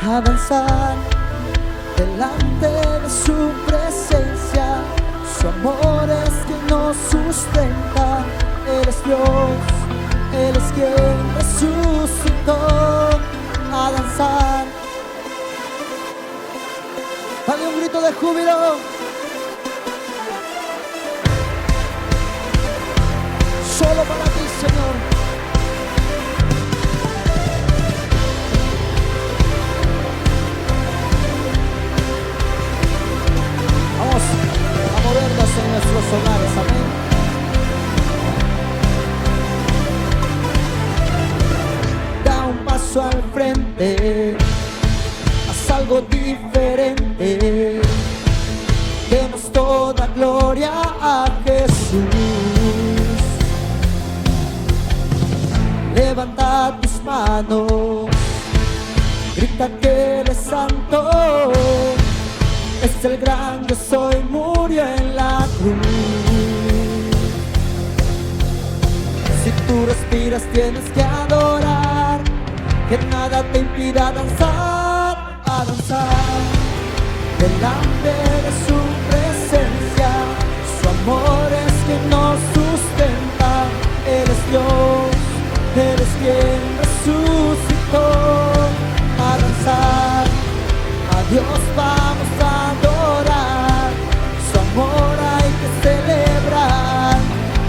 a danzar delante de su presencia. Su amor es quien nos sustenta. Él es Dios, Él es quien resucitó. A danzar. Dale un grito de júbilo. Solo para ti, Señor. Vamos a movernos en nuestros hogares, amén. Da un paso al frente, haz algo diferente. Demos toda gloria a Jesús. Levanta tus manos, grita que Él es santo. Es el gran yo soy, murió en la cruz. Si tú respiras tienes que adorar, que nada te impida danzar, a danzar delante de su presencia. Su amor es quien nos sustenta. Él es Dios, Él es quien resucitó. A danzar, a Dios vamos a adorar. Su amor hay que celebrar.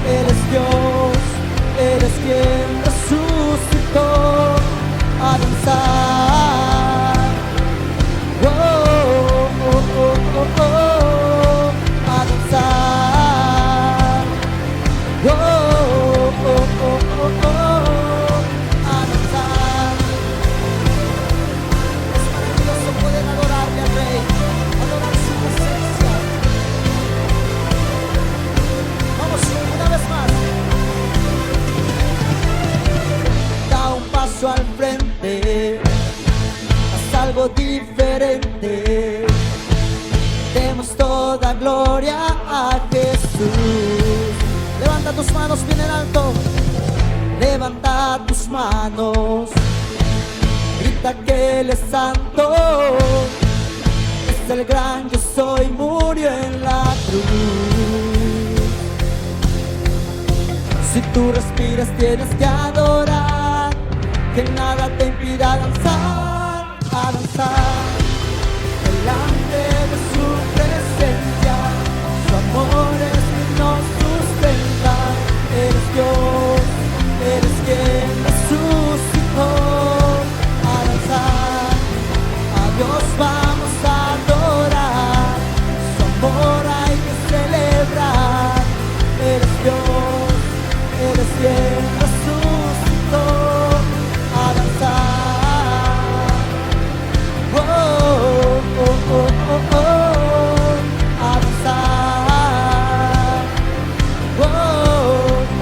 Él es Dios, Él es quien resucitó. A danzar. Oh, oh, oh, oh, oh. A danzar. Oh, oh, oh, oh, oh. Al frente, haz algo diferente. Demos toda gloria a Jesús. Levanta tus manos bien en alto. Levanta tus manos. Grita que Él es santo. Es el gran yo soy, murió en la cruz. Si tú respiras tienes que adorar, que nada te impida danzar, a danzar delante de su presencia. Su amor es quien nos sustenta. Él es Dios, Él es quien resucitó. A danzar, a Dios vamos a adorar. Su amor hay que celebrar. Él es Dios, Él es quien resucitó. A danzar. Oh, oh, oh, oh, oh. A danzar. Oh,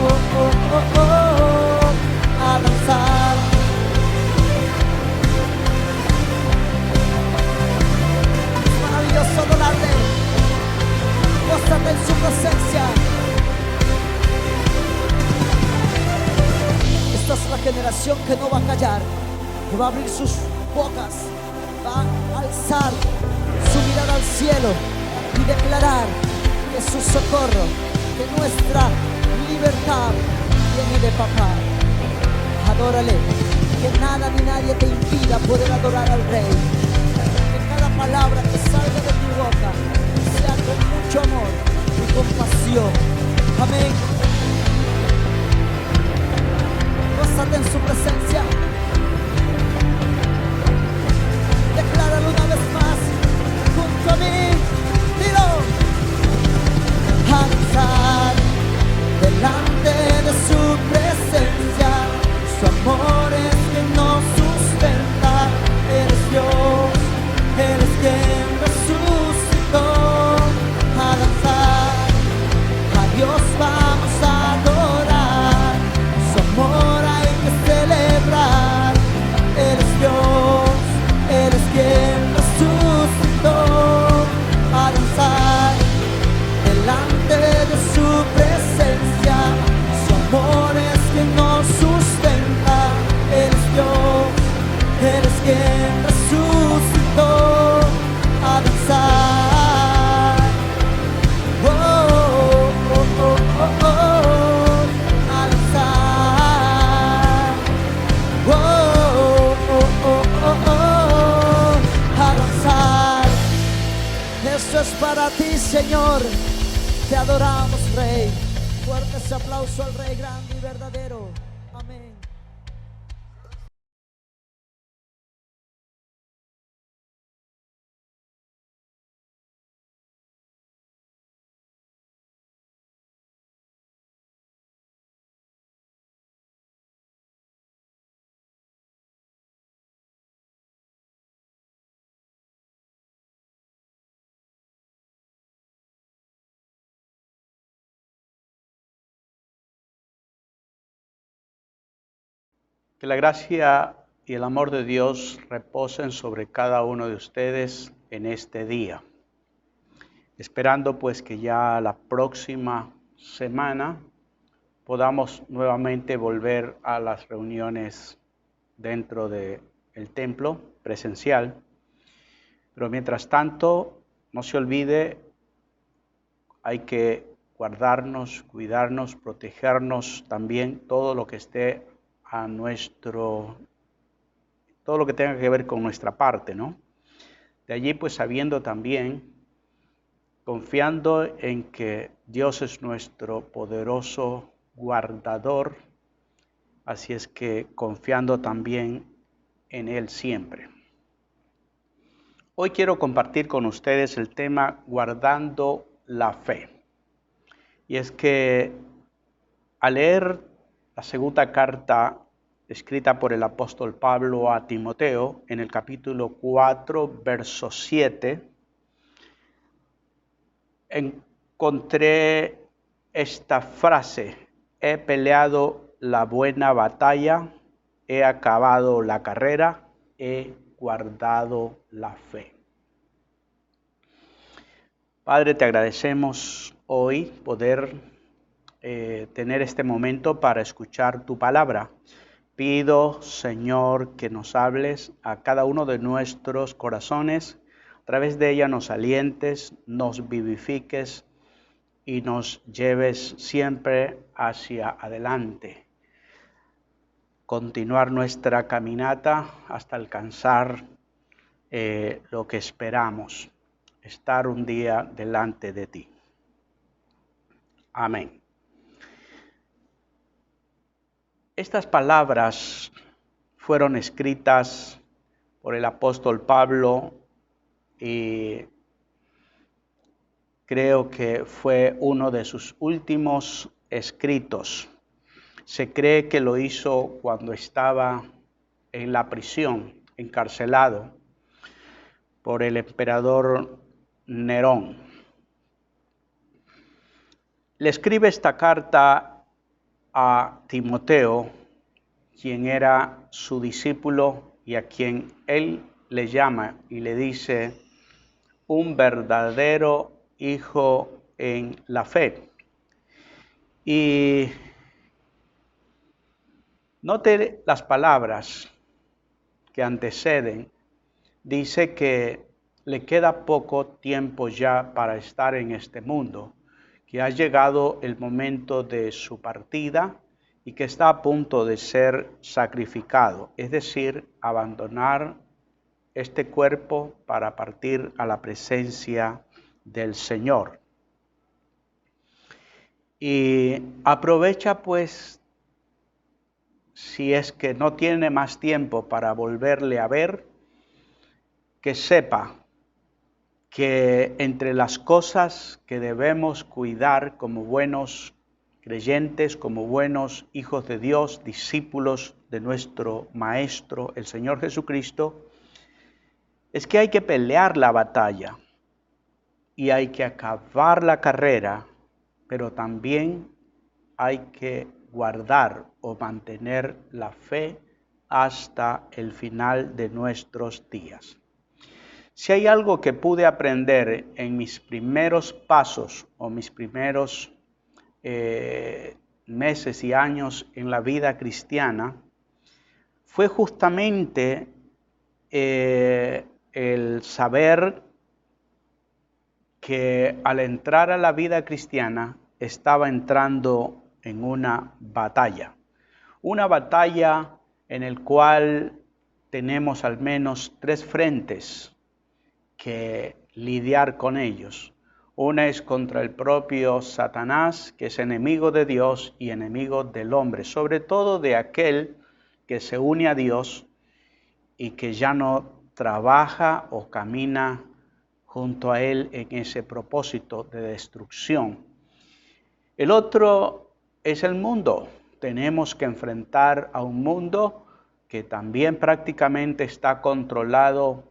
oh, oh, oh, oh. A danzar. Es maravilloso adorarle. Gózate en su presencia. Esta es la generación que no va a callar, que va a abrir sus bocas, va a alzar su mirada al cielo y declarar que su socorro, que nuestra libertad viene de papá. Adórale, que nada ni nadie te impida poder adorar al Rey. Que cada palabra que salga de tu boca sea con mucho amor y compasión. Amén. Gózate en su presencia. Decláralo una vez más junto a mí. Dilo. A danzar delante de su presencia. Su amor es quien nos sustenta. Él es Dios, Él es quien resucitó. A danzar, a Dios vamos a adorar. Su amor hay que celebrar. honrar a ti, Señor. Te adoramos, Rey. Fuerte ese aplauso al Rey grande y verdadero. Amén. Que la gracia y el amor de Dios reposen sobre cada uno de ustedes en este día. Esperando pues que ya la próxima semana podamos nuevamente volver a las reuniones dentro del templo presencial. Pero mientras tanto, no se olvide, hay que guardarnos, cuidarnos, protegernos también todo lo que esté todo lo que tenga que ver con nuestra parte, ¿no? De allí pues sabiendo también, confiando en que Dios es nuestro poderoso guardador, así es que confiando también en Él siempre. Hoy quiero compartir con ustedes el tema guardando la fe. Y es que al leer la segunda carta escrita por el apóstol Pablo a Timoteo, en el capítulo 4, verso 7, encontré esta frase: he peleado la buena batalla, he acabado la carrera, he guardado la fe. Padre, te agradecemos hoy poder tener este momento para escuchar tu palabra. Pido, Señor, que nos hables a cada uno de nuestros corazones, a través de ella nos alientes, nos vivifiques y nos lleves siempre hacia adelante. Continuar nuestra caminata hasta alcanzar lo que esperamos, estar un día delante de ti. Amén. Estas palabras fueron escritas por el apóstol Pablo y creo que fue uno de sus últimos escritos. Se cree que lo hizo cuando estaba en la prisión, encarcelado por el emperador Nerón. Le escribe esta carta a Timoteo, quien era su discípulo y a quien él le llama y le dice un verdadero hijo en la fe. Y note las palabras que anteceden. Dice que le queda poco tiempo ya para estar en este mundo, que ha llegado el momento de su partida y que está a punto de ser sacrificado, es decir, abandonar este cuerpo para partir a la presencia del Señor. Y aprovecha pues, si es que no tiene más tiempo para volverle a ver, que sepa que entre las cosas que debemos cuidar como buenos creyentes, como buenos hijos de Dios, discípulos de nuestro Maestro, el Señor Jesucristo, es que hay que pelear la batalla y hay que acabar la carrera, pero también hay que guardar o mantener la fe hasta el final de nuestros días. Si hay algo que pude aprender en mis primeros pasos o mis primeros meses y años en la vida cristiana, fue justamente el saber que al entrar a la vida cristiana estaba entrando en una batalla en el cual tenemos al menos 3 frentes que lidiar con ellos. Una es contra el propio Satanás, que es enemigo de Dios y enemigo del hombre, sobre todo de aquel que se une a Dios y que ya no trabaja o camina junto a Él en ese propósito de destrucción. El otro es el mundo. Tenemos que enfrentar a un mundo que también prácticamente está controlado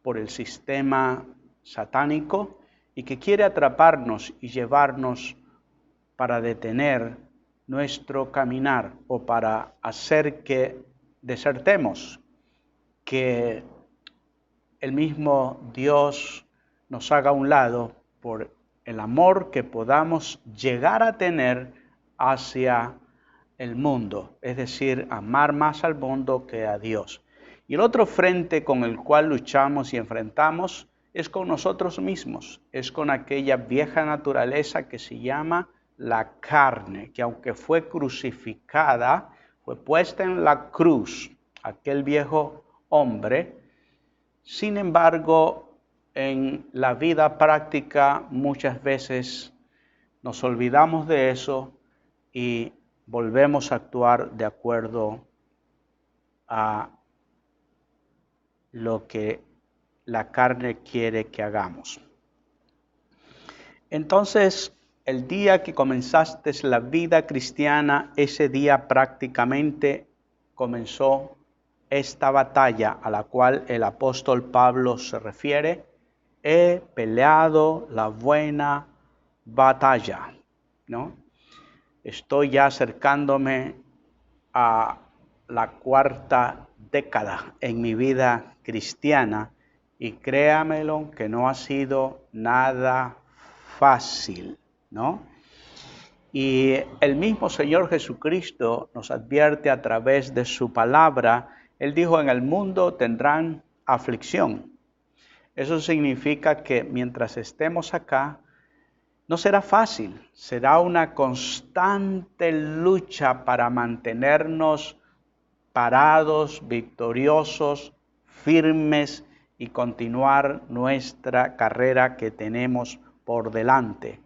por el sistema satánico y que quiere atraparnos y llevarnos para detener nuestro caminar o para hacer que desertemos, que el mismo Dios nos haga a un lado por el amor que podamos llegar a tener hacia el mundo, es decir, amar más al mundo que a Dios. Y el otro frente con el cual luchamos y enfrentamos es con nosotros mismos, es con aquella vieja naturaleza que se llama la carne, que aunque fue crucificada, fue puesta en la cruz, aquel viejo hombre. Sin embargo, en la vida práctica muchas veces nos olvidamos de eso y volvemos a actuar de acuerdo a lo que la carne quiere que hagamos. Entonces, el día que comenzaste la vida cristiana, ese día prácticamente comenzó esta batalla a la cual el apóstol Pablo se refiere. He peleado la buena batalla, ¿no? Estoy ya acercándome a la 4ª década en mi vida cristiana y créamelo que no ha sido nada fácil, ¿no? Y el mismo Señor Jesucristo nos advierte a través de su palabra. Él dijo, en el mundo tendrán aflicción. Eso significa que mientras estemos acá, no será fácil, será una constante lucha para mantenernos parados, victoriosos, firmes y continuar nuestra carrera que tenemos por delante.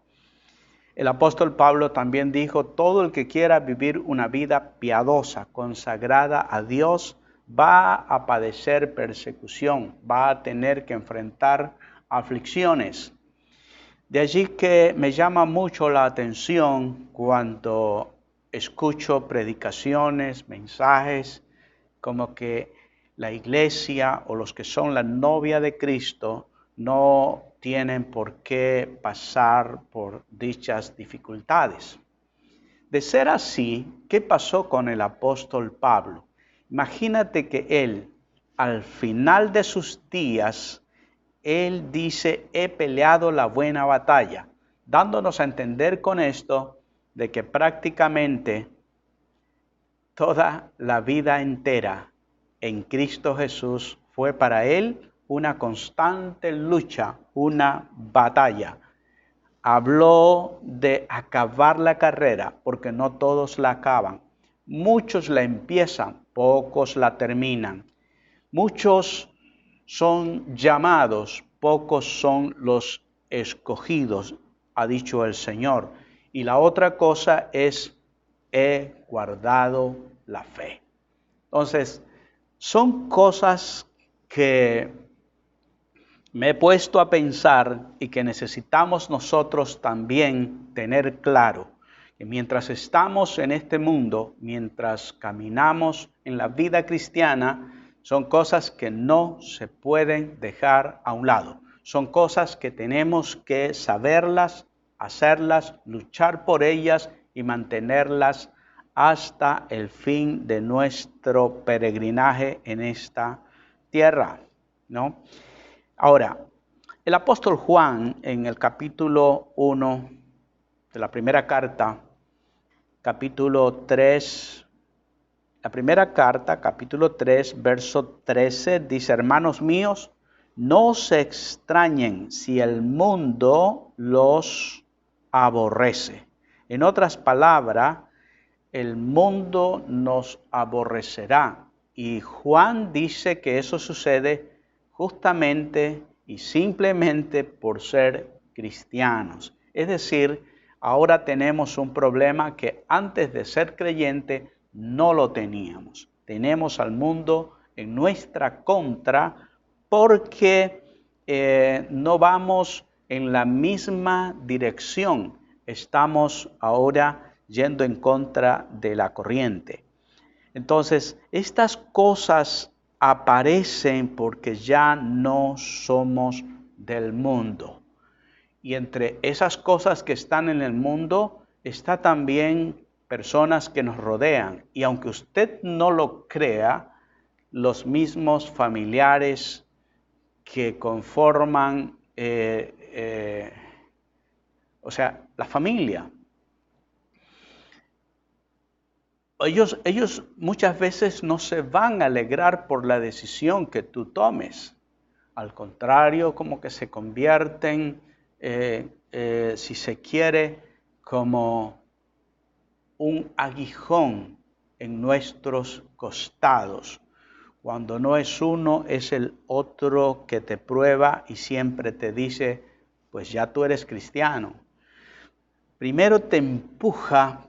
El apóstol Pablo también dijo, todo el que quiera vivir una vida piadosa, consagrada a Dios, va a padecer persecución, va a tener que enfrentar aflicciones. De allí que me llama mucho la atención cuando escucho predicaciones, mensajes, como que la iglesia o los que son la novia de Cristo no tienen por qué pasar por dichas dificultades. De ser así, ¿qué pasó con el apóstol Pablo? Imagínate que él, al final de sus días, él dice, he peleado la buena batalla, dándonos a entender con esto de que prácticamente toda la vida entera en Cristo Jesús fue para él una constante lucha, una batalla. Habló de acabar la carrera, porque no todos la acaban. Muchos la empiezan, pocos la terminan. Muchos son llamados, pocos son los escogidos, ha dicho el Señor. Y la otra cosa es, he guardado la fe. Entonces, son cosas que me he puesto a pensar y que necesitamos nosotros también tener claro. Que mientras estamos en este mundo, mientras caminamos en la vida cristiana, son cosas que no se pueden dejar a un lado. Son cosas que tenemos que saberlas, hacerlas, luchar por ellas y mantenerlas hasta el fin de nuestro peregrinaje en esta tierra, ¿no? Ahora, el apóstol Juan en el capítulo 1 de la primera carta, capítulo 3, la primera carta, capítulo 3, verso 13, dice, hermanos míos, no se extrañen si el mundo los aborrece. En otras palabras, el mundo nos aborrecerá. Y Juan dice que eso sucede justamente y simplemente por ser cristianos. Es decir, ahora tenemos un problema que antes de ser creyente no lo teníamos. Tenemos al mundo en nuestra contra porque no vamos en la misma dirección. Estamos ahora yendo en contra de la corriente. Entonces, estas cosas aparecen porque ya no somos del mundo. Y entre esas cosas que están en el mundo, está también personas que nos rodean. Y aunque usted no lo crea, los mismos familiares que conforman, la familia. Ellos muchas veces no se van a alegrar por la decisión que tú tomes. Al contrario, como que se convierten, si se quiere, como un aguijón en nuestros costados. Cuando no es uno, es el otro que te prueba y siempre te dice, pues ya tú eres cristiano. Primero te empuja,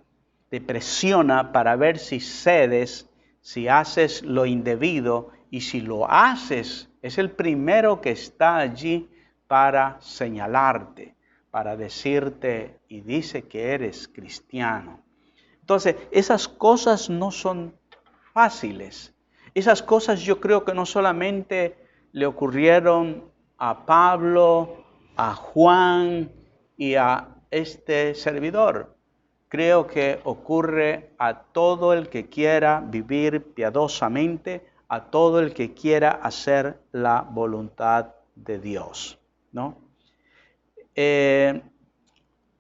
te presiona para ver si cedes, si haces lo indebido, y si lo haces, es el primero que está allí para señalarte, para decirte y dice que eres cristiano. Entonces, esas cosas no son fáciles. Esas cosas yo creo que no solamente le ocurrieron a Pablo, a Juan y a este servidor. Creo que ocurre a todo el que quiera vivir piadosamente, a todo el que quiera hacer la voluntad de Dios, ¿no?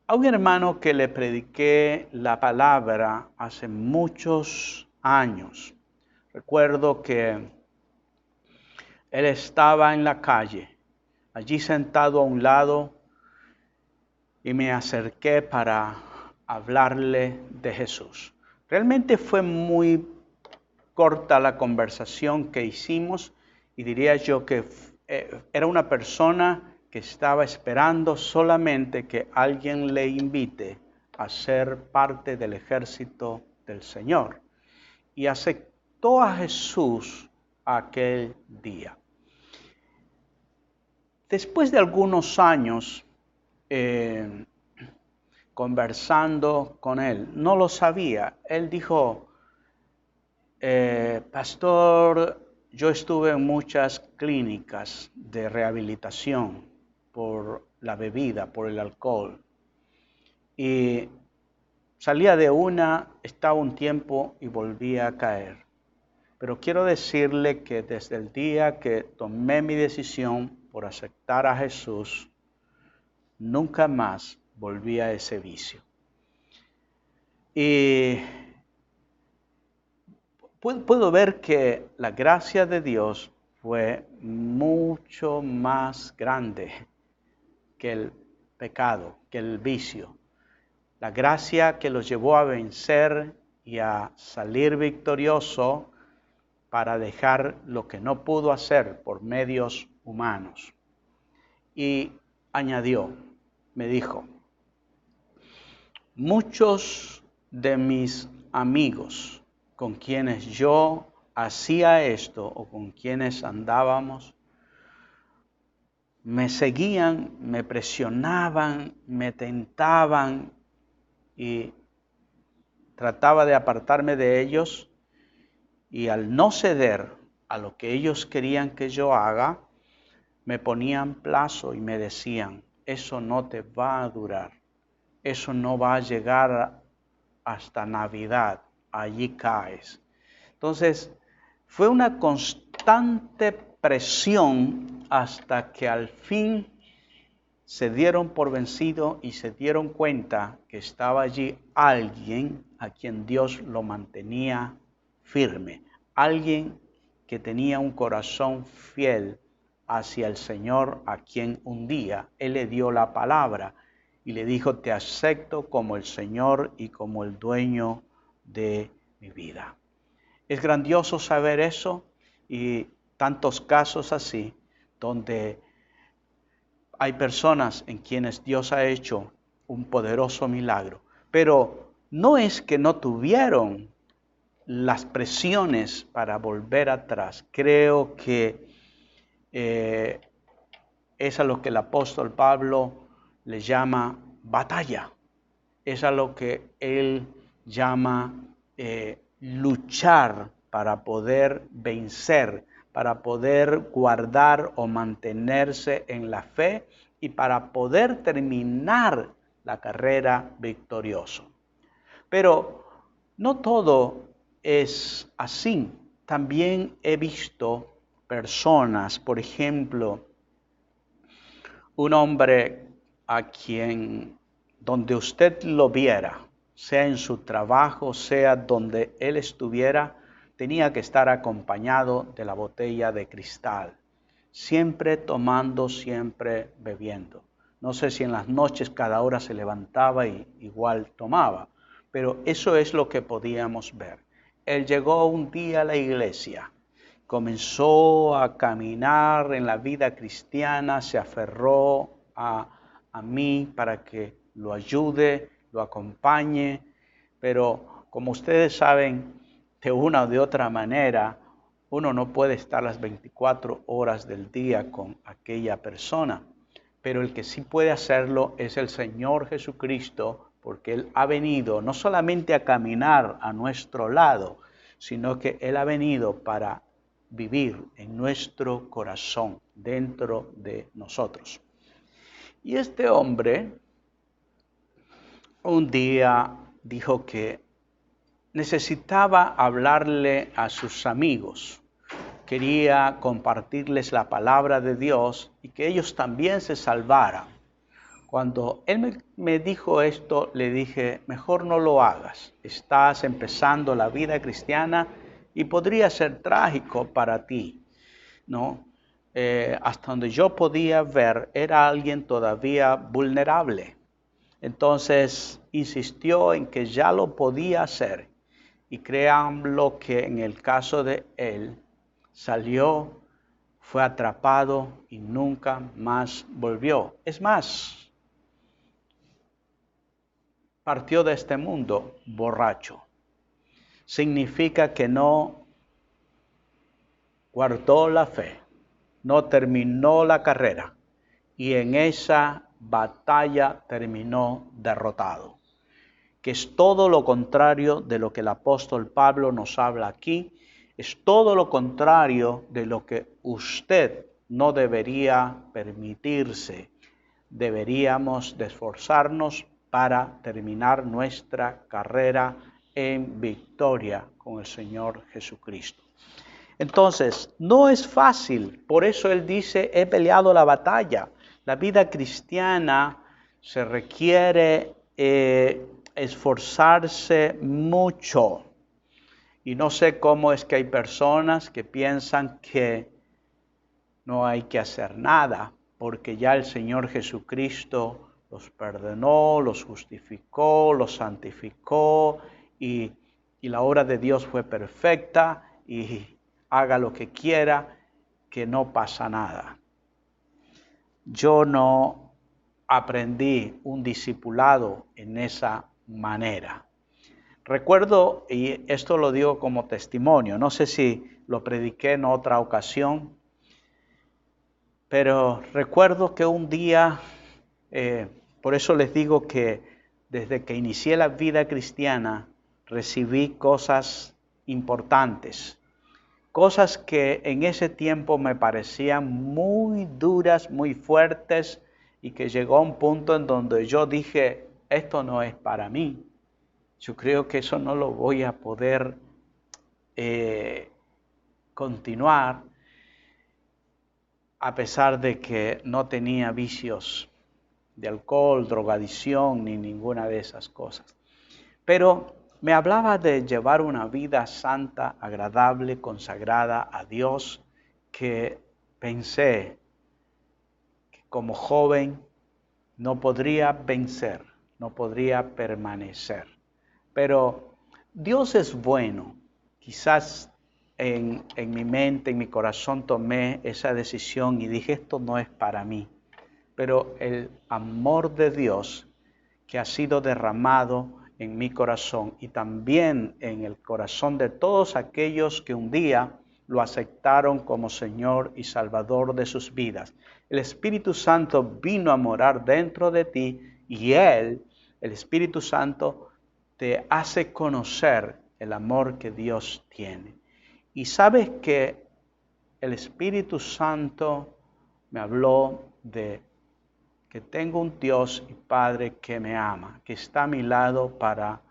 A un hermano que le prediqué la palabra hace muchos años, recuerdo que él estaba en la calle, allí sentado a un lado, y me acerqué para hablarle de Jesús. Realmente fue muy corta la conversación que hicimos y diría yo que era una persona que estaba esperando solamente que alguien le invite a ser parte del ejército del Señor. Y aceptó a Jesús aquel día. Después de algunos años, conversando con él, no lo sabía. Él dijo, pastor, yo estuve en muchas clínicas de rehabilitación por la bebida, por el alcohol. Y salía de una, estaba un tiempo y volvía a caer. Pero quiero decirle que desde el día que tomé mi decisión por aceptar a Jesús, nunca más volví a ese vicio. Y puedo ver que la gracia de Dios fue mucho más grande que el pecado, que el vicio. La gracia que los llevó a vencer y a salir victorioso para dejar lo que no pudo hacer por medios humanos. Y añadió, me dijo, muchos de mis amigos con quienes yo hacía esto o con quienes andábamos, me seguían, me presionaban, me tentaban y trataba de apartarme de ellos, y al no ceder a lo que ellos querían que yo haga, me ponían plazo y me decían, eso no te va a durar, eso no va a llegar hasta Navidad, allí caes. Entonces, fue una constante presión hasta que al fin se dieron por vencido y se dieron cuenta que estaba allí alguien a quien Dios lo mantenía firme, alguien que tenía un corazón fiel hacia el Señor, a quien un día Él le dio la palabra y le dijo, te acepto como el Señor y como el dueño de mi vida. Es grandioso saber eso y tantos casos así, donde Hay personas en quienes Dios ha hecho un poderoso milagro, pero no es que no tuvieron las presiones para volver atrás. Creo que es a lo que el apóstol Pablo le llama batalla. Es a lo que él llama luchar para poder vencer, para poder guardar o mantenerse en la fe y para poder terminar la carrera victorioso. Pero no todo es así. También he visto personas, por ejemplo, un hombre a quien, donde usted lo viera, sea en su trabajo, sea donde él estuviera, tenía que estar acompañado de la botella de cristal, siempre tomando, siempre bebiendo. No sé si en las noches cada hora se levantaba y igual tomaba, pero eso es lo que podíamos ver. Él llegó un día a la iglesia, comenzó a caminar en la vida cristiana, se aferró a mí para que lo ayude, lo acompañe, pero como ustedes saben, de una o de otra manera, uno no puede estar las 24 horas del día con aquella persona, pero el que sí puede hacerlo es el Señor Jesucristo, porque Él ha venido no solamente a caminar a nuestro lado, sino que Él ha venido para vivir en nuestro corazón, dentro de nosotros. Y este hombre un día dijo que necesitaba hablarle a sus amigos, quería compartirles la palabra de Dios y que ellos también se salvaran. Cuando él me dijo esto, le dije, mejor no lo hagas. Estás empezando la vida cristiana y podría ser trágico para ti, ¿no? Hasta donde yo podía ver, era alguien todavía vulnerable. Entonces insistió en que ya lo podía hacer. Y créanlo que en el caso de él, salió, fue atrapado y nunca más volvió. Es más, partió de este mundo borracho. Significa que no guardó la fe, no terminó la carrera y en esa batalla terminó derrotado. Que es todo lo contrario de lo que el apóstol Pablo nos habla aquí, es todo lo contrario de lo que usted no debería permitirse. Deberíamos de esforzarnos para terminar nuestra carrera en victoria con el Señor Jesucristo. Entonces, no es fácil, por eso él dice, he peleado la batalla. La vida cristiana se requiere esforzarse mucho. Y no sé cómo es que hay personas que piensan que no hay que hacer nada, porque ya el Señor Jesucristo los perdonó, los justificó, los santificó y la obra de Dios fue perfecta y haga lo que quiera, que no pasa nada. Yo no aprendí un discipulado en esa manera. Recuerdo, y esto lo digo como testimonio, no sé si lo prediqué en otra ocasión, pero recuerdo que un día, por eso les digo que desde que inicié la vida cristiana, recibí cosas importantes, cosas que en ese tiempo me parecían muy duras, muy fuertes, y que llegó a un punto en donde yo dije, esto no es para mí. Yo creo que eso no lo voy a poder continuar, a pesar de que no tenía vicios de alcohol, drogadicción, ni ninguna de esas cosas. Pero me hablaba de llevar una vida santa, agradable, consagrada a Dios, que pensé que como joven no podría vencer, no podría permanecer. Pero Dios es bueno. Quizás en mi mente, en mi corazón tomé esa decisión y dije, esto no es para mí. pero el amor de Dios que ha sido derramado en mi corazón y también en el corazón de todos aquellos que un día lo aceptaron como Señor y Salvador de sus vidas. El Espíritu Santo vino a morar dentro de ti y Él, el Espíritu Santo, te hace conocer el amor que Dios tiene. Y sabes que el Espíritu Santo me habló de que tengo un Dios y Padre que me ama, que está a mi lado para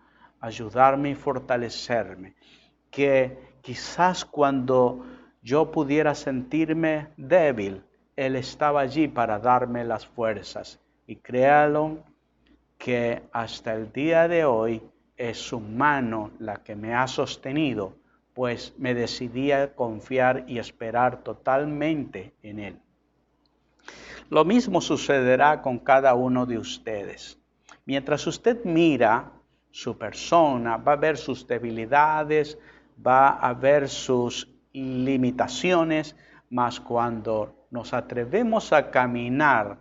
ayudarme y fortalecerme, que quizás cuando yo pudiera sentirme débil, Él estaba allí para darme las fuerzas. Y créalo que hasta el día de hoy es su mano la que me ha sostenido, pues me decidí a confiar y esperar totalmente en Él. Lo mismo sucederá con cada uno de ustedes. Mientras usted mira su persona, va a ver sus debilidades, va a ver sus limitaciones, mas cuando nos atrevemos a caminar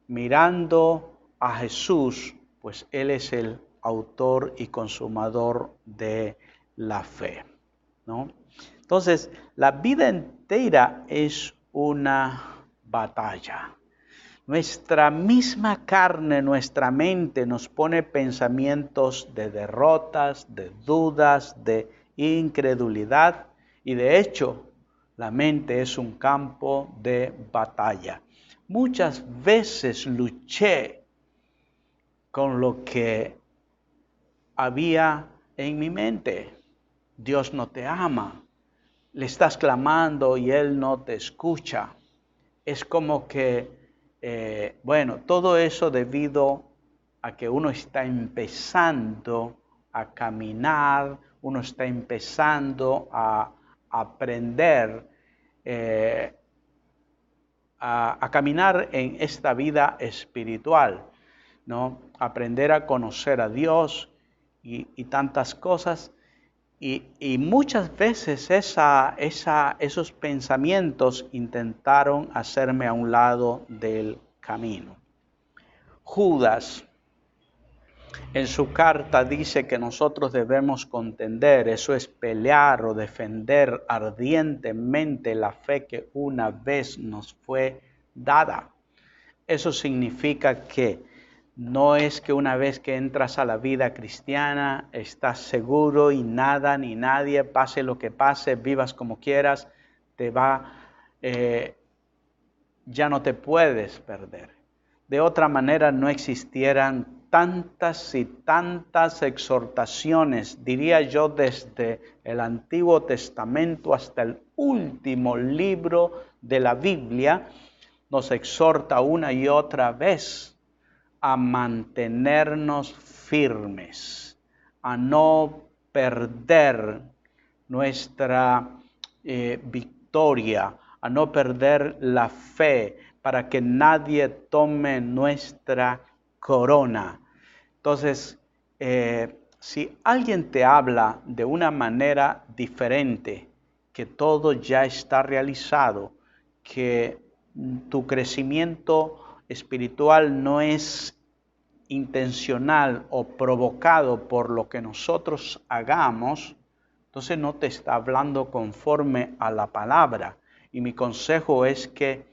mirando a Jesús, pues Él es el autor y consumador de la fe, ¿no? Entonces, la vida entera es una batalla. Nuestra misma carne, nuestra mente nos pone pensamientos de derrotas, de dudas, de incredulidad y de hecho la mente es un campo de batalla. Muchas veces luché con lo que había en mi mente. Dios no te ama, le estás clamando y Él no te escucha. Es como que todo eso debido a que uno está empezando a caminar, uno está empezando a aprender a caminar en esta vida espiritual, ¿no? Aprender a conocer a Dios y tantas cosas. Y muchas veces esos pensamientos intentaron hacerme a un lado del camino. Judas en su carta dice que nosotros debemos contender, eso es pelear o defender ardientemente la fe que una vez nos fue dada. Eso significa que no es que una vez que entras a la vida cristiana estás seguro y nada ni nadie, pase lo que pase, vivas como quieras, ya no te puedes perder. De otra manera no existieran tantas y tantas exhortaciones, diría yo desde el Antiguo Testamento hasta el último libro de la Biblia, nos exhorta una y otra vez a mantenernos firmes, a no perder nuestra victoria, a no perder la fe, para que nadie tome nuestra corona. Entonces, si alguien te habla de una manera diferente, que todo ya está realizado, que tu crecimiento espiritual no es intencional o provocado por lo que nosotros hagamos, entonces no te está hablando conforme a la palabra. Y mi consejo es que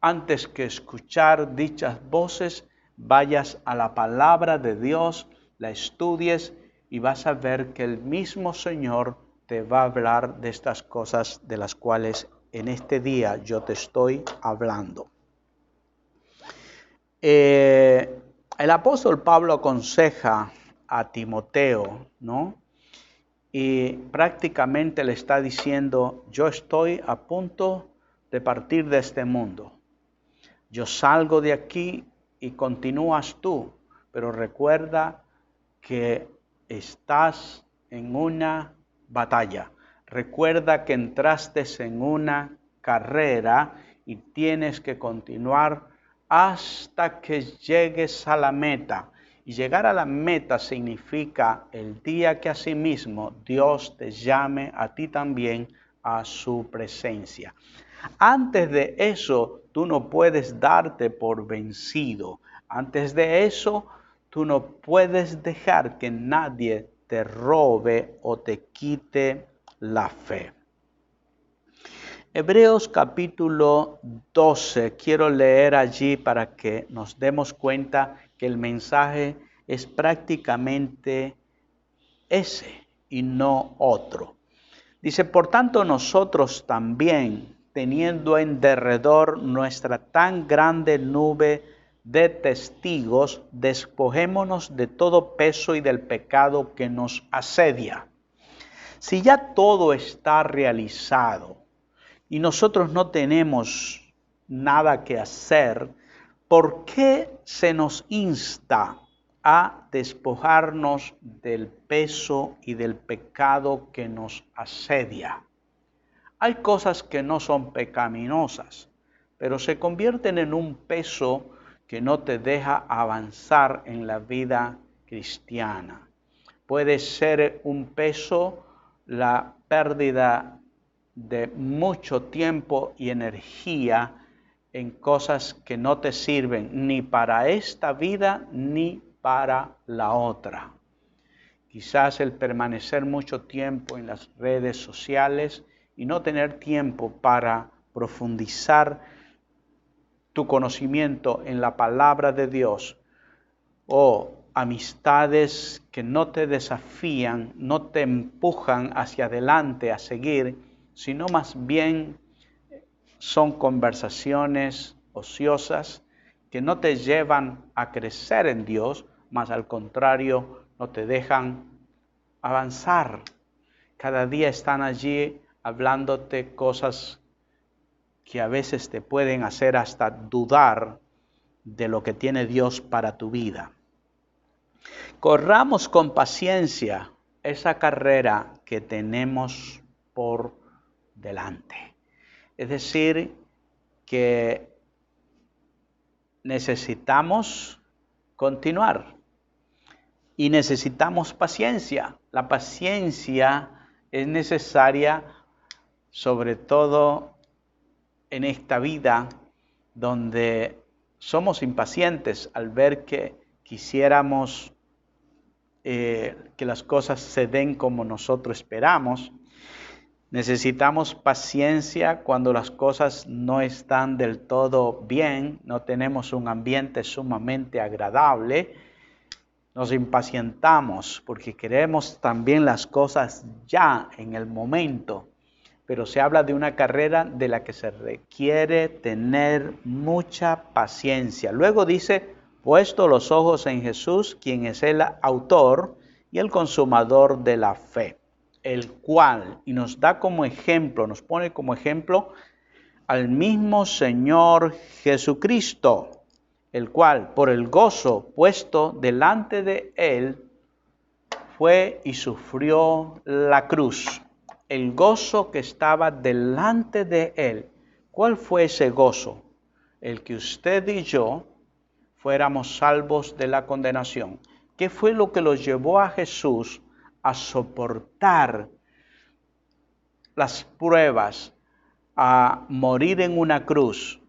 antes que escuchar dichas voces, vayas a la palabra de Dios, la estudies y vas a ver que el mismo Señor te va a hablar de estas cosas de las cuales en este día yo te estoy hablando. El apóstol Pablo aconseja a Timoteo, ¿no? Y prácticamente le está diciendo, yo estoy a punto de partir de este mundo. Yo salgo de aquí y continúas tú, pero recuerda que estás en una batalla. Recuerda que entraste en una carrera y tienes que continuar hasta que llegues a la meta. Y llegar a la meta significa el día que asimismo Dios te llame a ti también a su presencia. Antes de eso, tú no puedes darte por vencido. Antes de eso, tú no puedes dejar que nadie te robe o te quite la fe. Hebreos capítulo 12, quiero leer allí para que nos demos cuenta que el mensaje es prácticamente ese y no otro. Dice, por tanto nosotros también, teniendo en derredor nuestra tan grande nube de testigos, despojémonos de todo peso y del pecado que nos asedia. Si ya todo está realizado y nosotros no tenemos nada que hacer, ¿por qué se nos insta a despojarnos del peso y del pecado que nos asedia? Hay cosas que no son pecaminosas, pero se convierten en un peso que no te deja avanzar en la vida cristiana. Puede ser un peso la pérdida de mucho tiempo y energía en cosas que no te sirven ni para esta vida ni para la otra. Quizás el permanecer mucho tiempo en las redes sociales y no tener tiempo para profundizar tu conocimiento en la palabra de Dios, o amistades que no te desafían, no te empujan hacia adelante a seguir, sino más bien son conversaciones ociosas que no te llevan a crecer en Dios, mas al contrario, no te dejan avanzar. Cada día están allí hablándote cosas que a veces te pueden hacer hasta dudar de lo que tiene Dios para tu vida. Corramos con paciencia esa carrera que tenemos por delante. Es decir, que necesitamos continuar y necesitamos paciencia. La paciencia es necesaria sobre todo en esta vida donde somos impacientes al ver que quisiéramos que las cosas se den como nosotros esperamos. Necesitamos paciencia cuando las cosas no están del todo bien, no tenemos un ambiente sumamente agradable. Nos impacientamos porque queremos también las cosas ya en el momento. Pero se habla de una carrera de la que se requiere tener mucha paciencia. Luego dice, puesto los ojos en Jesús, quien es el autor y el consumador de la fe, el cual, y nos da como ejemplo, nos pone como ejemplo al mismo Señor Jesucristo, el cual por el gozo puesto delante de él fue y sufrió la cruz. El gozo que estaba delante de él. ¿Cuál fue ese gozo? El que usted y yo fuéramos salvos de la condenación. ¿Qué fue lo que los llevó a Jesús a soportar las pruebas, a morir en una cruz?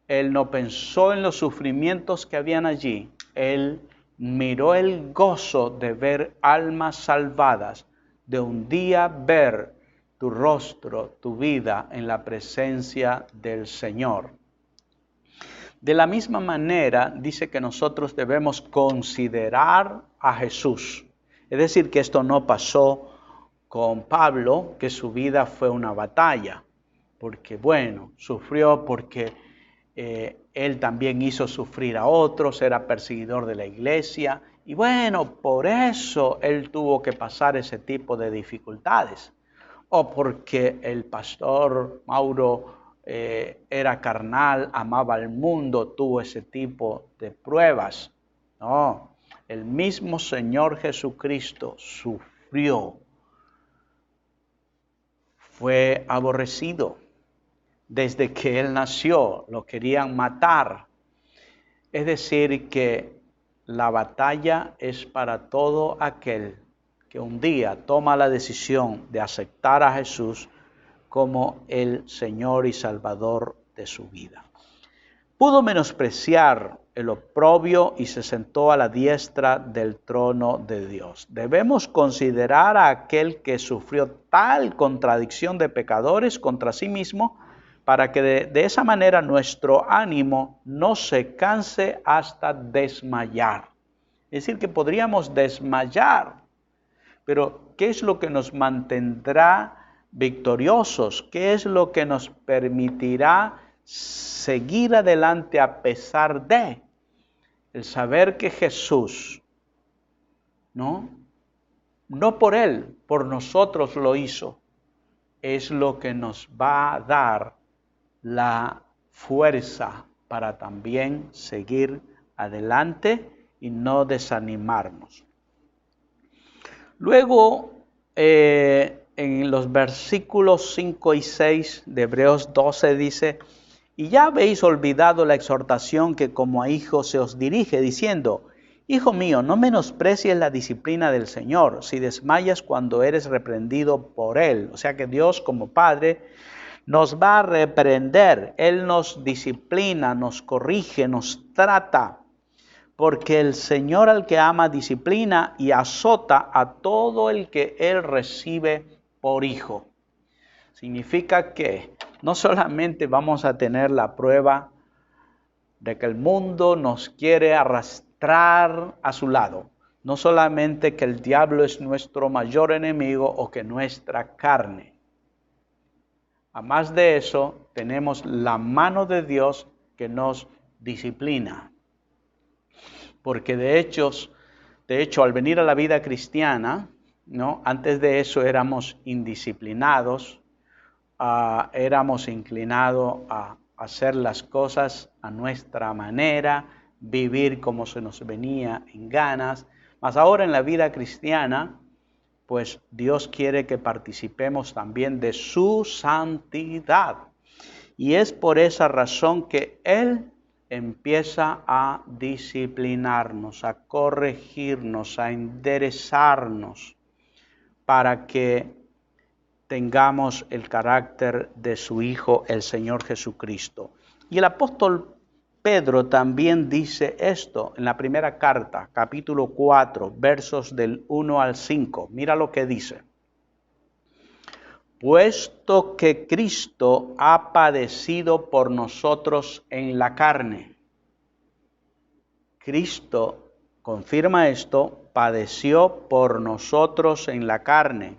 Él no pensó en los sufrimientos que habían allí. Él miró el gozo de ver almas salvadas, de un día ver tu rostro, tu vida en la presencia del Señor. De la misma manera, dice que nosotros debemos considerar a Jesús. Es decir, que esto no pasó con Pablo, que su vida fue una batalla, porque bueno, sufrió porque él también hizo sufrir a otros, era perseguidor de la iglesia, y bueno, por eso él tuvo que pasar ese tipo de dificultades. O porque el pastor Mauro era carnal, amaba al mundo, tuvo ese tipo de pruebas. No, el mismo Señor Jesucristo sufrió, fue aborrecido. Desde que él nació, lo querían matar. Es decir, que la batalla es para todo aquel que un día toma la decisión de aceptar a Jesús como el Señor y Salvador de su vida. Pudo menospreciar el oprobio y se sentó a la diestra del trono de Dios. Debemos considerar a aquel que sufrió tal contradicción de pecadores contra sí mismo, para que de esa manera nuestro ánimo no se canse hasta desmayar. Es decir, que podríamos desmayar, pero ¿qué es lo que nos mantendrá victoriosos? ¿Qué es lo que nos permitirá seguir adelante a pesar de el saber que Jesús, no por Él, por nosotros lo hizo, es lo que nos va a dar la fuerza para también seguir adelante y no desanimarnos. Luego, en los versículos 5 y 6 de Hebreos 12 dice: y ya habéis olvidado la exhortación que como a hijos se os dirige, diciendo: Hijo mío, no menosprecies la disciplina del Señor, si desmayas cuando eres reprendido por Él. O sea que Dios como Padre nos va a reprender. Él nos disciplina, nos corrige, nos trata. Porque el Señor al que ama disciplina y azota a todo el que Él recibe por hijo. Significa que no solamente vamos a tener la prueba de que el mundo nos quiere arrastrar a su lado, no solamente que el diablo es nuestro mayor enemigo o que nuestra carne. Además de eso, tenemos la mano de Dios que nos disciplina. Porque de hecho, al venir a la vida cristiana, ¿no? Antes de eso éramos indisciplinados, éramos inclinados a hacer las cosas a nuestra manera, vivir como se nos venía en ganas. Mas ahora en la vida cristiana, pues Dios quiere que participemos también de su santidad. Y es por esa razón que Él empieza a disciplinarnos, a corregirnos, a enderezarnos, para que tengamos el carácter de su Hijo, el Señor Jesucristo. Y el apóstol Pedro también dice esto en la primera carta, capítulo 4, versos del 1 al 5. Mira lo que dice. Puesto que Cristo ha padecido por nosotros en la carne. Cristo, confirma esto, padeció por nosotros en la carne.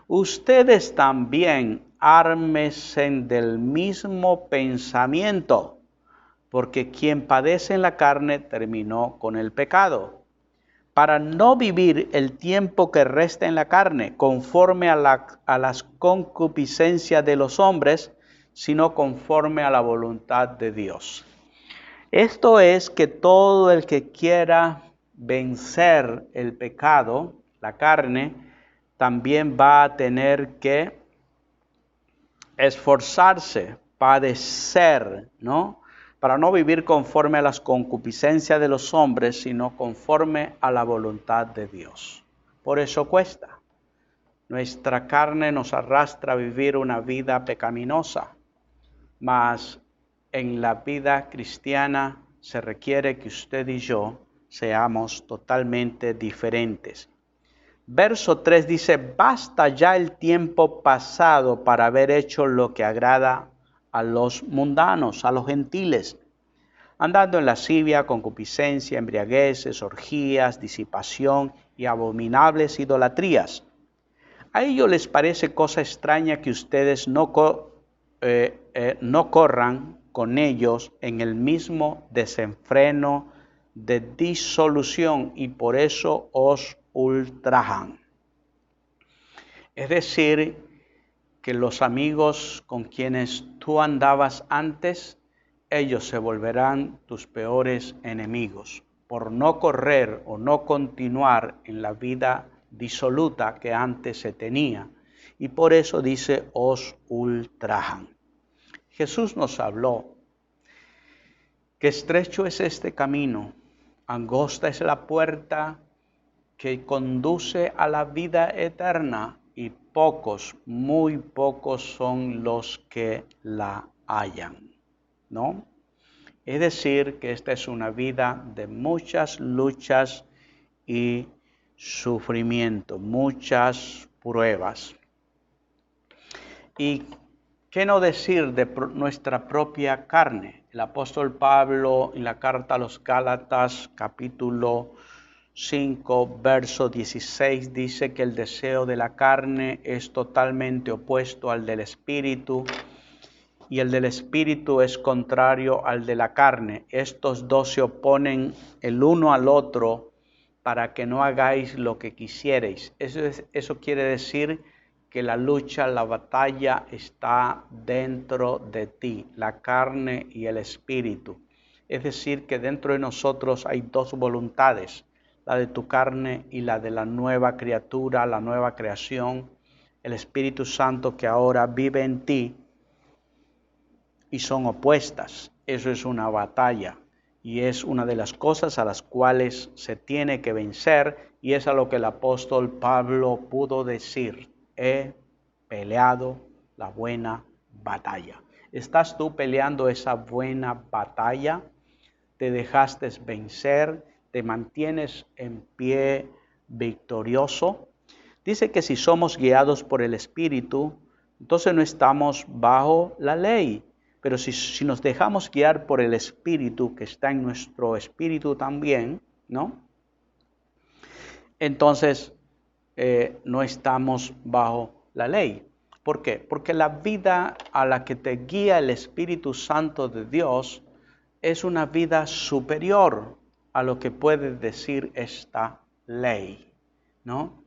Ustedes también ármense del mismo pensamiento, porque quien padece en la carne terminó con el pecado, para no vivir el tiempo que resta en la carne, conforme a las concupiscencias de los hombres, sino conforme a la voluntad de Dios. Esto es que todo el que quiera vencer el pecado, la carne, también va a tener que esforzarse, padecer, ¿no? Para no vivir conforme a las concupiscencias de los hombres, sino conforme a la voluntad de Dios. Por eso cuesta. Nuestra carne nos arrastra a vivir una vida pecaminosa, mas en la vida cristiana se requiere que usted y yo seamos totalmente diferentes. Verso 3 dice: basta ya el tiempo pasado para haber hecho lo que agrada a los mundanos, a los gentiles, andando en lascivia, concupiscencia, embriagueces, orgías, disipación y abominables idolatrías. A ellos les parece cosa extraña que ustedes no corran con ellos en el mismo desenfreno de disolución y por eso os ultrajan. Es decir, que los amigos con quienes tú andabas antes, ellos se volverán tus peores enemigos por no correr o no continuar en la vida disoluta que antes se tenía. Y por eso dice, os ultrajan. Jesús nos habló que estrecho es este camino, angosta es la puerta que conduce a la vida eterna y pocos, muy pocos son los que la hallan, ¿no? Es decir, que esta es una vida de muchas luchas y sufrimiento, muchas pruebas. ¿Y qué no decir de nuestra propia carne? El apóstol Pablo en la carta a los Gálatas, capítulo 5, verso 16, dice que el deseo de la carne es totalmente opuesto al del espíritu, y el del espíritu es contrario al de la carne. Estos dos se oponen el uno al otro para que no hagáis lo que quisierais. Eso quiere decir que la lucha, la batalla está dentro de ti, la carne y el espíritu. Es decir, que dentro de nosotros hay dos voluntades, la de tu carne y la de la nueva criatura, la nueva creación, el Espíritu Santo que ahora vive en ti, y son opuestas. Eso es una batalla y es una de las cosas a las cuales se tiene que vencer, y es a lo que el apóstol Pablo pudo decir: he peleado la buena batalla. ¿Estás tú peleando esa buena batalla? ¿Te dejaste vencer? ¿Te mantienes en pie victorioso? Dice que si somos guiados por el Espíritu, entonces no estamos bajo la ley. Pero si nos dejamos guiar por el Espíritu, que está en nuestro espíritu también, ¿no? Entonces no estamos bajo la ley. ¿Por qué? Porque la vida a la que te guía el Espíritu Santo de Dios es una vida superior a lo que puede decir esta ley, ¿no?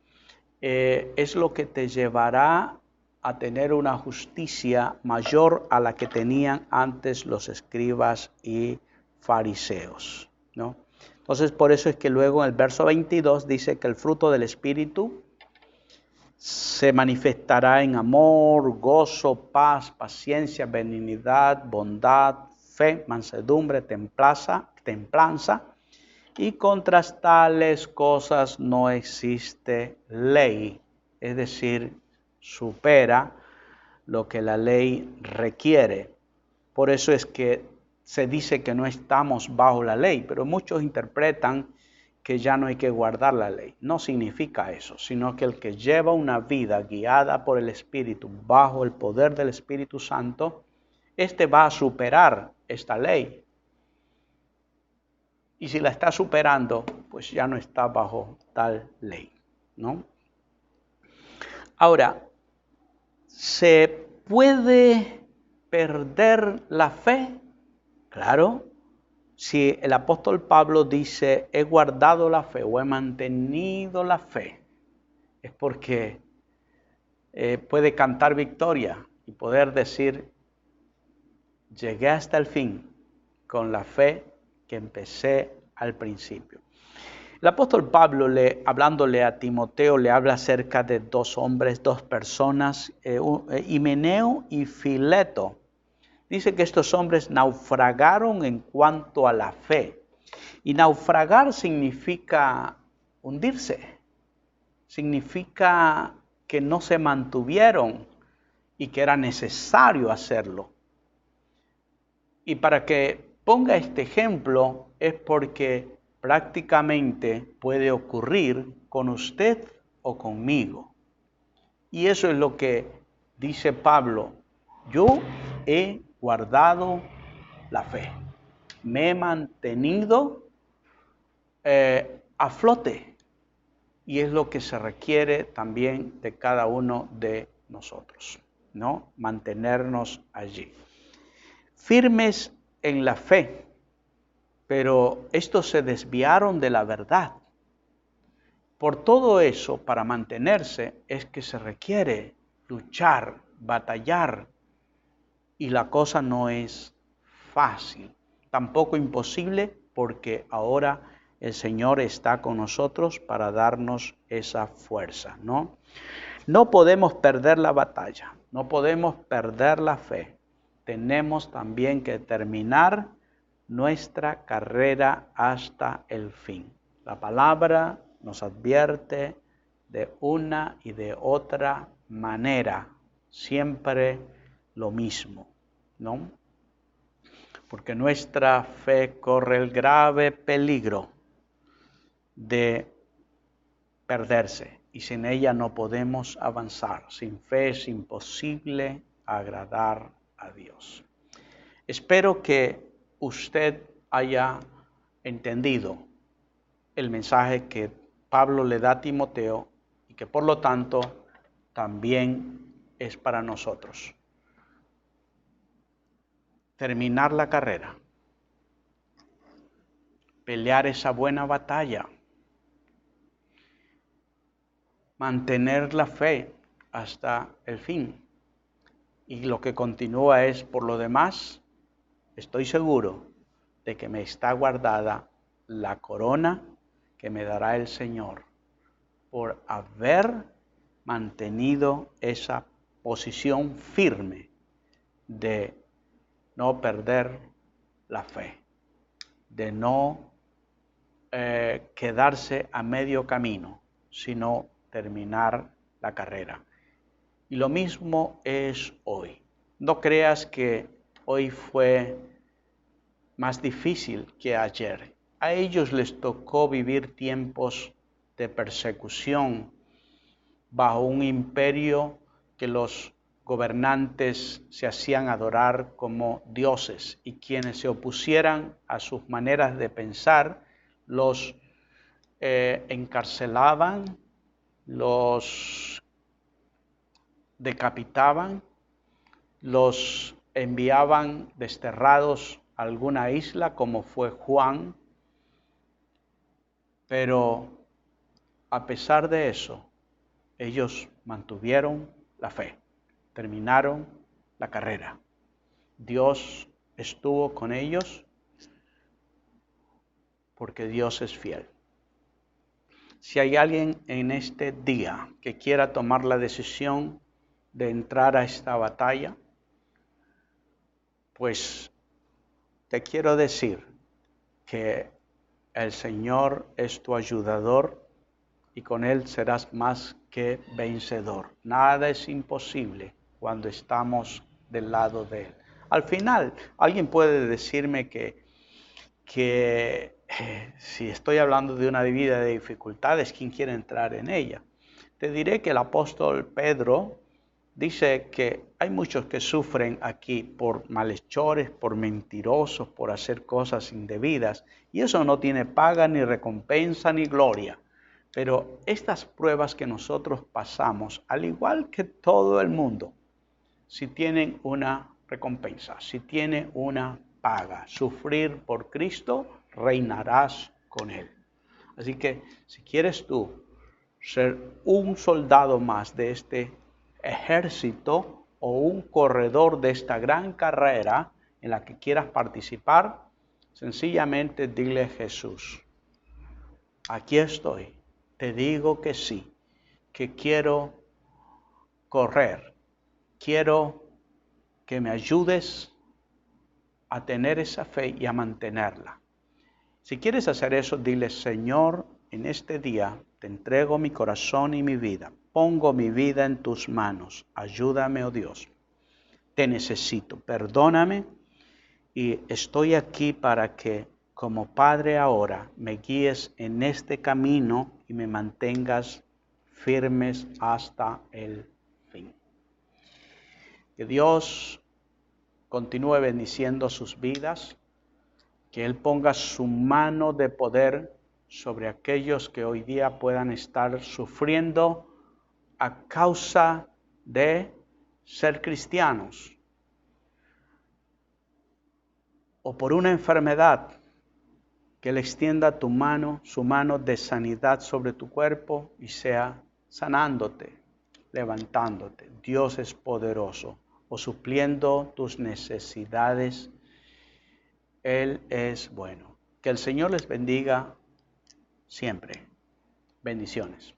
Es lo que te llevará a tener una justicia mayor a la que tenían antes los escribas y fariseos, ¿no? Entonces, por eso es que luego en el verso 22 dice que el fruto del Espíritu se manifestará en amor, gozo, paz, paciencia, benignidad, bondad, fe, mansedumbre, templanza, y contra tales cosas no existe ley, es decir, supera lo que la ley requiere. Por eso es que se dice que no estamos bajo la ley, pero muchos interpretan que ya no hay que guardar la ley. No significa eso, sino que el que lleva una vida guiada por el Espíritu, bajo el poder del Espíritu Santo, este va a superar esta ley. Y si la está superando, pues ya no está bajo tal ley, ¿no? Ahora, ¿se puede perder la fe? Claro. Si el apóstol Pablo dice, he guardado la fe o he mantenido la fe, es porque puede cantar victoria y poder decir, llegué hasta el fin con la fe que empecé al principio. El apóstol Pablo, hablándole a Timoteo, le habla acerca de dos hombres, dos personas, Himeneo y Fileto. Dice que estos hombres naufragaron en cuanto a la fe. Y naufragar significa hundirse. Significa que no se mantuvieron y que era necesario hacerlo. Y para que ponga este ejemplo es porque prácticamente puede ocurrir con usted o conmigo. Y eso es lo que dice Pablo. Yo he guardado la fe. Me he mantenido a flote. Y es lo que se requiere también de cada uno de nosotros, ¿no? Mantenernos allí. Firmes en la fe. Pero estos se desviaron de la verdad. Por todo eso, para mantenerse, es que se requiere luchar, batallar. Y la cosa no es fácil, tampoco imposible, porque ahora el Señor está con nosotros para darnos esa fuerza, ¿no? No podemos perder la batalla, no podemos perder la fe. Tenemos también que terminar nuestra carrera hasta el fin. La palabra nos advierte de una y de otra manera, siempre lo mismo, ¿no? Porque nuestra fe corre el grave peligro de perderse y sin ella no podemos avanzar. Sin fe es imposible agradar a Dios. Espero que usted haya entendido el mensaje que Pablo le da a Timoteo y que por lo tanto también es para nosotros. Terminar la carrera, pelear esa buena batalla, mantener la fe hasta el fin. Y lo que continúa es, por lo demás, estoy seguro de que me está guardada la corona que me dará el Señor por haber mantenido esa posición firme de no perder la fe, de no quedarse a medio camino, sino terminar la carrera. Y lo mismo es hoy. No creas que hoy fue más difícil que ayer. A ellos les tocó vivir tiempos de persecución bajo un imperio que los gobernantes se hacían adorar como dioses y quienes se opusieran a sus maneras de pensar los encarcelaban, los decapitaban, los enviaban desterrados a alguna isla como fue Juan. Pero a pesar de eso, ellos mantuvieron la fe, terminaron la carrera. Dios estuvo con ellos porque Dios es fiel. Si hay alguien en este día que quiera tomar la decisión de entrar a esta batalla, pues te quiero decir que el Señor es tu ayudador y con Él serás más que vencedor. Nada es imposible cuando estamos del lado de Él. Al final, alguien puede decirme que si estoy hablando de una vida de dificultades, ¿quién quiere entrar en ella? Te diré que el apóstol Pedro dice que hay muchos que sufren aquí por malhechores, por mentirosos, por hacer cosas indebidas, y eso no tiene paga, ni recompensa, ni gloria. Pero estas pruebas que nosotros pasamos, al igual que todo el mundo, si tienen una recompensa, si tiene una paga. Sufrir por Cristo, reinarás con Él. Así que si quieres tú ser un soldado más de este ejército o un corredor de esta gran carrera en la que quieras participar, sencillamente dile a Jesús: aquí estoy, te digo que sí, que quiero correr, quiero que me ayudes a tener esa fe y a mantenerla. Si quieres hacer eso, dile: Señor, en este día te entrego mi corazón y mi vida. Pongo mi vida en tus manos. Ayúdame, oh Dios. Te necesito. Perdóname y estoy aquí para que, como Padre ahora, me guíes en este camino y me mantengas firmes hasta el fin. Que Dios continúe bendiciendo sus vidas, que Él ponga su mano de poder sobre aquellos que hoy día puedan estar sufriendo a causa de ser cristianos o por una enfermedad, que Él extienda tu mano, su mano de sanidad sobre tu cuerpo y sea sanándote, levantándote. Dios es poderoso, o supliendo tus necesidades. Él es bueno. Que el Señor les bendiga siempre. Bendiciones.